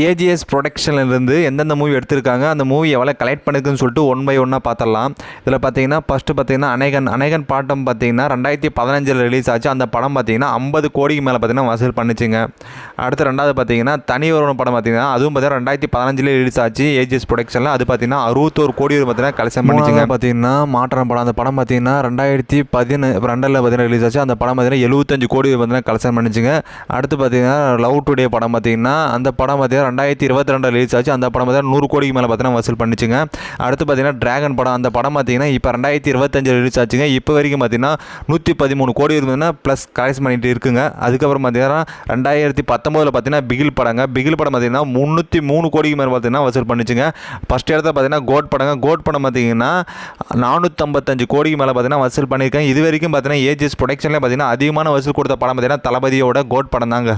AGS ப்ரொடக்ஷன்லேருந்து எந்தெந்த movie எடுத்திருக்காங்க, அந்த மூவி எவ்வளோ கலெக்ட் பண்ணிருக்குன்னு சொல்லிட்டு ஒன் பை ஒன்னாக பார்த்துடலாம். இதில் பார்த்தீங்கன்னா ஃபஸ்ட்டு பார்த்தீங்கன்னா அநேகன் பாட்டம் பார்த்தீங்கன்னா 2015 ரிலீஸ் ஆச்சு. அந்த படம் பார்த்தீங்கன்னா 50 கோடிக்கு மேலே பார்த்தீங்கன்னா வசூல் பண்ணிச்சுங்க. அடுத்து ரெண்டாவது பார்த்தீங்கன்னா தனி ஒருவன் படம் பார்த்தீங்கன்னா அதுவும் பார்த்தீங்கன்னா 2015 ரிலீஸ் ஆச்சு ஏஜிஎஸ் ப்ரொடக்ஷனில். அது பார்த்தீங்கன்னா 61 கோடி பார்த்தீங்கன்னா கலெக்ஷன் பண்ணிச்சுங்க. பார்த்தீங்கன்னா மாற்றம் படம், அந்த படம் பார்த்தீங்கன்னா 2012 பார்த்தீங்கன்னா ரிலீஸ் ஆச்சு. அந்த படம் பார்த்தீங்கன்னா 75 கோடி பார்த்தீங்கன்னா கலெக்ஷன் பண்ணிச்சுங்க. அடுத்து பார்த்தீங்கன்னா லவ் டுடே படம் பார்த்தீங்கன்னா அந்த படம் பார்த்தீங்கன்னா 2022 ரிலீஸ் ஆச்சு. அந்த படம் பார்த்தீங்கன்னா 100 கோடிக்கு மேலே பார்த்தீங்கன்னா வசூல் பண்ணிச்சுங்க. அடுத்து பார்த்தீங்கன்னா டிராகன் படம், அந்த படம் பார்த்தீங்கன்னா இப்போ 2025 ரிலீஸ் ஆச்சுங்க. இப்போ வரைக்கும் பார்த்தீங்கன்னா 113 கோடி பார்த்தீங்கன்னா ப்ளஸ் கலெக்ஷன் பண்ணிட்டு இருக்குங்க. அதுக்கப்புறம் பார்த்தீங்கன்னா 2019 பார்த்தீங்கன்னா பிகில் படம் பார்த்தீங்கன்னா 303 கோடிக்கு மேலே பார்த்தீங்கன்னா வசூல் பண்ணிச்சுங்க. ஃபர்ஸ்ட் இடத்துல பார்த்தீங்கன்னா கோட் படம் பார்த்தீங்கன்னா 455 கோடிக்கு மேலே பார்த்தீங்கன்னா வசூல் பண்ணியிருக்கேன். இது வரைக்கும் பார்த்தீங்கன்னா ஏஜிஎஸ் ப்ரொடக்ஷன்லேயே பார்த்தீங்கன்னா அதிகமான வசூல் கொடுத்த படம் பார்த்தீங்கன்னா தளபதியோட கோட் படம் தாங்க.